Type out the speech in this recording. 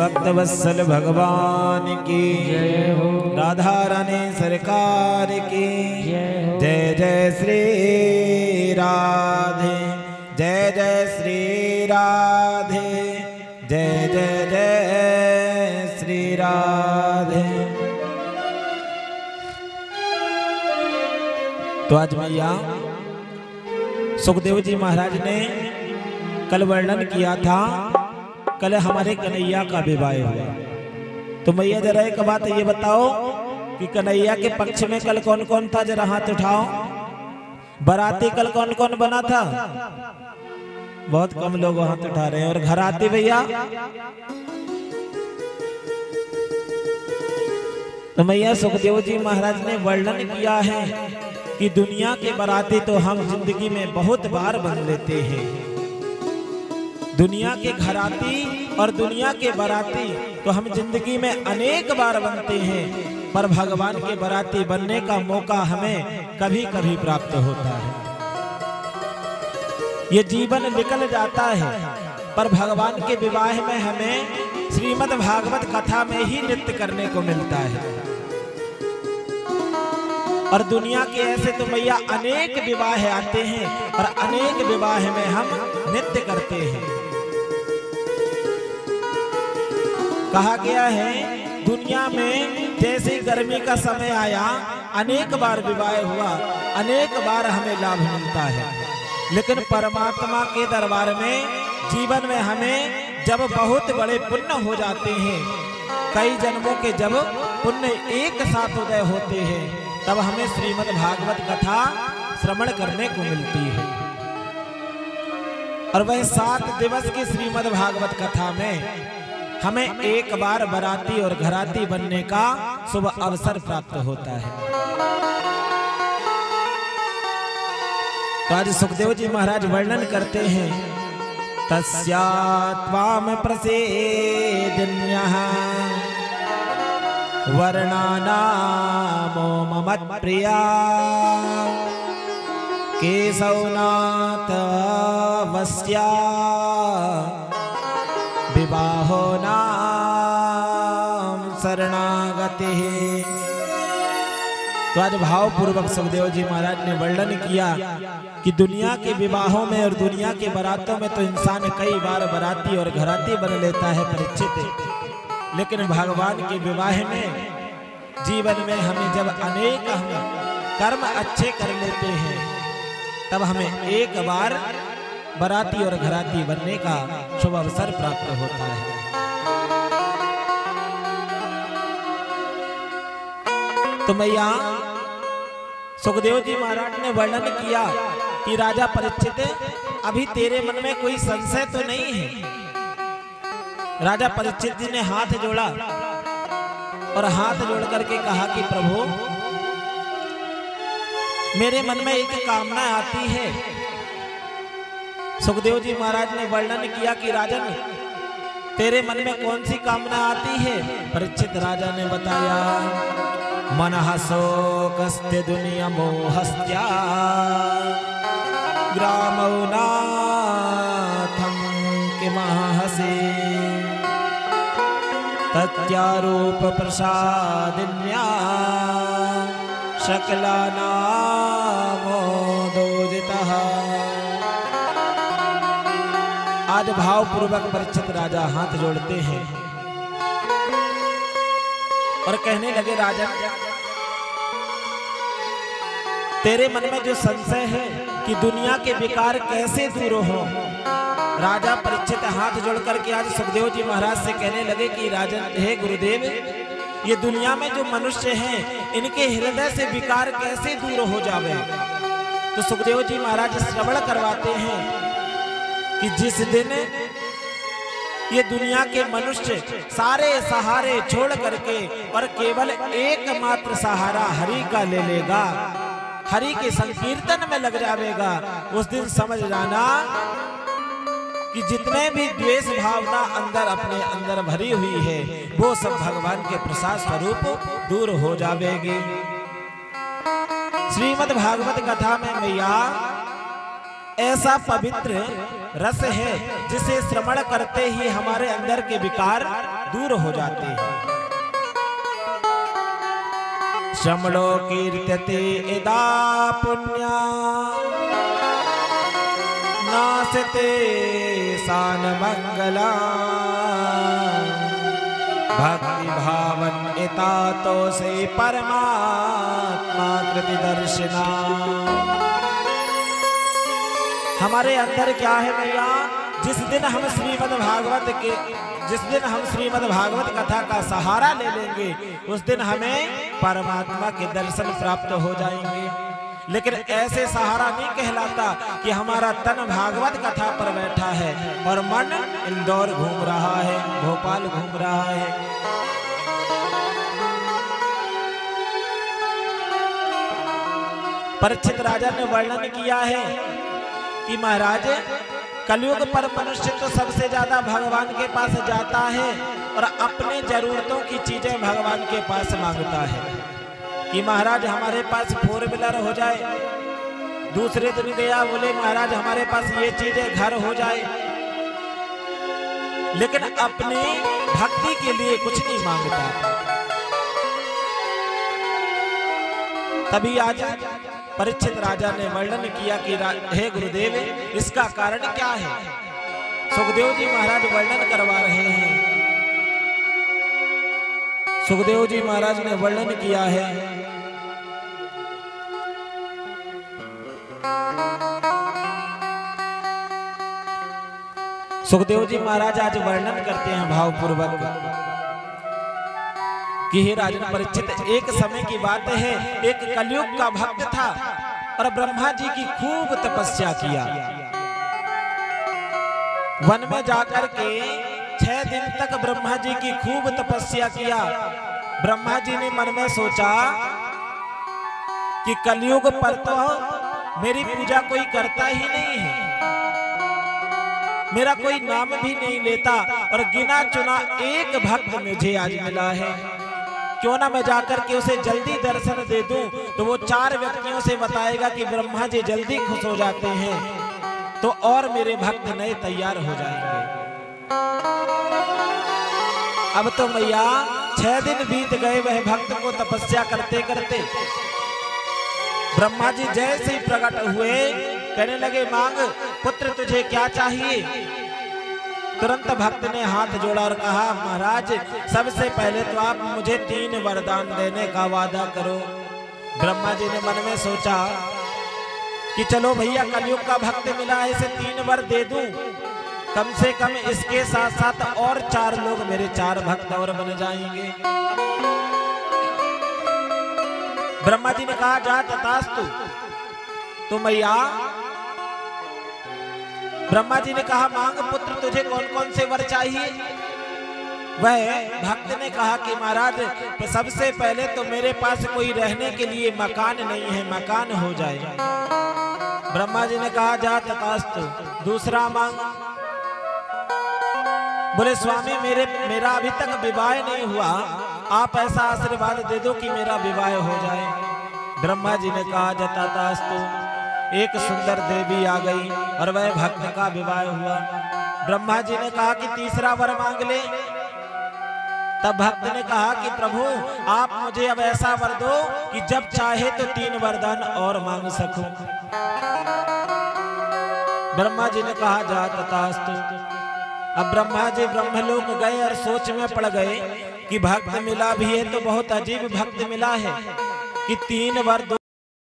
भक्त वत्सल भगवान की जय हो, राधा रानी सरकार की जय जय श्री राधे, जय जय श्री राधे, जय जय जय श्री राधे। तो आज मैया सुखदेव जी महाराज ने कल वर्णन किया था, कल हमारे कन्हैया का विवाह हुआ। तो मैया जरा एक बात ये बताओ कि कन्हैया के पक्ष में कल कौन कौन था, जरा हाथ उठाओ। बाराती कल कौन कौन बना था? बहुत कम लोग हाथ उठा रहे हैं। और घराती भैया? तो मैया सुखदेव जी महाराज ने वर्णन किया है कि दुनिया के बाराती तो हम जिंदगी में बहुत बार बन लेते हैं। दुनिया के घराती और दुनिया के बाराती तो हम जिंदगी में अनेक बार बनते हैं, पर भगवान के बाराती बनने का मौका हमें कभी कभी प्राप्त होता है। ये जीवन निकल जाता है, पर भगवान के विवाह में हमें श्रीमद् भागवत कथा में ही नृत्य करने को मिलता है। और दुनिया के ऐसे तो मैया अनेक विवाह आते हैं और अनेक विवाह में हम नृत्य करते हैं। कहा गया है दुनिया में जैसे गर्मी का समय आया, अनेक बार विवाह हुआ, अनेक बार हमें लाभ मिलता है। लेकिन परमात्मा के दरबार में जीवन में हमें जब बहुत बड़े पुण्य हो जाते हैं, कई जन्मों के जब पुण्य एक साथ उदय होते हैं, तब हमें श्रीमद् भागवत कथा श्रवण करने को मिलती है। और वह 7 दिवस की श्रीमद् भागवत कथा में हमें एक बार बाराती और घराती बनने का शुभ अवसर प्राप्त होता है। तो आज सुखदेव जी महाराज वर्णन करते हैं, तस्या त्वाम प्रसेदिन्यः वर्णानामो ममत्प्रिया केशवनाथ वस्या विवाहो नाम शरणागति। तो आज भाव पूर्वक सुखदेव जी महाराज ने वर्णन किया कि दुनिया के विवाहों में और दुनिया के बारातों में तो इंसान कई बार बाराती और घराती बन लेता है, परिचित। लेकिन भगवान के विवाह में जीवन में हमें जब अनेक हम कर्म अच्छे कर लेते हैं, तब हमें एक बार बाराती और घराती बनने का शुभ अवसर प्राप्त होता है। तो मैया सुखदेव जी महाराज ने वर्णन किया कि राजा परीक्षित, अभी तेरे मन में कोई संशय तो नहीं है? राजा परीक्षित जी ने हाथ जोड़ा और हाथ जोड़ करके कहा कि प्रभु, मेरे मन में एक कामना आती है। सुखदेव जी महाराज ने वर्णन किया कि राजन, तेरे मन में कौन सी कामना आती है? परीक्षित राजा ने बताया, मनः शोकस्ते दुनिया मोहस्त्या ग्रामौ नाथं किमहसे तत्यारूप प्रसादिन्या शकलानामोदोजितः। आज भाव पूर्वक परीक्षित राजा हाथ जोड़ते हैं और कहने लगे, राजा तेरे मन में जो संशय है कि दुनिया के विकार कैसे दूर हो, राजा परीक्षित हाथ जोड़ करके आज सुखदेव जी महाराज से कहने लगे कि राजन, हे गुरुदेव, ये दुनिया में जो मनुष्य हैं, इनके हृदय से विकार कैसे दूर हो जावे। तो सुखदेव जी महाराज श्रवण करवाते हैं कि जिस दिन ये दुनिया के मनुष्य सारे सहारे छोड़ करके और केवल एकमात्र सहारा हरि का ले लेगा, हरि के संकीर्तन में लग जाएगा, उस दिन समझ जाना कि जितने भी द्वेष भावना अंदर अपने अंदर भरी हुई है, वो सब भगवान के प्रसाद स्वरूप दूर हो जाएगी। श्रीमद् भागवत कथा में मैया ऐसा पवित्र रस है जिसे श्रवण करते ही हमारे अंदर के विकार दूर हो जाते हैं। श्रमणो कीर्त्यते इदा पुण्या नासते सान मंगला भक्ति भावन इता तो से परमात्मा कृति दर्शना। हमारे अंदर क्या है भैया, जिस दिन हम श्रीमद् भागवत कथा का सहारा ले लेंगे उस दिन हमें परमात्मा के दर्शन प्राप्त हो जाएंगे। लेकिन ऐसे सहारा नहीं कहलाता कि हमारा तन भागवत कथा पर बैठा है और मन इंदौर घूम रहा है, भोपाल घूम रहा है। परीक्षित राजा ने वर्णन किया है कि महाराज कलयुग पर मनुष्य तो सबसे ज्यादा भगवान के पास जाता है और अपने जरूरतों की चीजें भगवान के पास मांगता है कि महाराज हमारे पास 4 व्हीलर हो जाए। दूसरे दिन गया, बोले महाराज हमारे पास ये चीजें घर हो जाए, लेकिन अपनी भक्ति के लिए कुछ नहीं मांगता। तभी आज परीक्षित राजा ने वर्णन किया कि हे गुरुदेव, इसका कारण क्या है। सुखदेव जी महाराज वर्णन करवा रहे हैं। सुखदेव जी महाराज ने वर्णन किया है, सुखदेव जी महाराज आज वर्णन करते हैं भावपूर्वक कि हे राजन परीक्षित, एक समय की बात है, एक कलयुग का भक्त था और ब्रह्मा जी की खूब तपस्या किया। वन में जाकर के 6 दिन तक ब्रह्मा जी की खूब तपस्या किया। ब्रह्मा जी ने मन में सोचा कि कलयुग पर तो मेरी पूजा कोई करता ही नहीं है, मेरा कोई नाम भी नहीं लेता और गिना चुना एक भक्त मुझे आज मिला है। क्यों ना मैं जाकर के उसे जल्दी दर्शन दे दूं, तो वो 4 व्यक्तियों से बताएगा कि ब्रह्मा जी जल्दी खुश हो जाते हैं, तो और मेरे भक्त नए तैयार हो जाएंगे। अब तो मैया 6 दिन बीत गए वह भक्त को तपस्या करते करते। ब्रह्मा जी जैसे ही प्रकट हुए कहने लगे, मांग पुत्र तुझे क्या चाहिए। तुरंत भक्त ने हाथ जोड़ा और कहा, महाराज सबसे पहले तो आप मुझे 3 वरदान देने का वादा करो। ब्रह्मा जी ने मन में सोचा कि चलो भैया कलयुग का भक्त मिला है, इसे 3 वर दे दूं, कम से कम इसके साथ साथ और 4 लोग मेरे 4 भक्त और बन जाएंगे। ब्रह्मा जी ने कहा, जा तथास्तु। तो मैया ब्रह्मा जी ने कहा, मांग पुत्र तुझे कौन कौन से वर चाहिए। वह भक्त ने कहा कि महाराज सबसे पहले तो मेरे पास कोई रहने के लिए मकान नहीं है, मकान हो जाए। ब्रह्मा जी ने कहा, जा तथास्तु। दूसरा मांग। बोले स्वामी मेरा अभी तक विवाह नहीं हुआ, आप ऐसा आशीर्वाद दे दो कि मेरा विवाह हो जाए। ब्रह्मा जी ने कहा, तथास्तु। एक सुंदर देवी आ गई और वह भक्त का विवाह हुआ। ब्रह्मा जी ने कहा कि तीसरा वर मांग ले। तब भक्त ने कहा कि प्रभु आप मुझे अब ऐसा वर दो कि जब चाहे तो 3 वरदान और मांग सकूं। ब्रह्मा जी ने कहा, जा तथास्तु। अब ब्रह्मा जी ब्रह्मलोक गए और सोच में पड़ गए कि भक्त मिला भी है तो बहुत अजीब भक्त मिला है कि 3 वर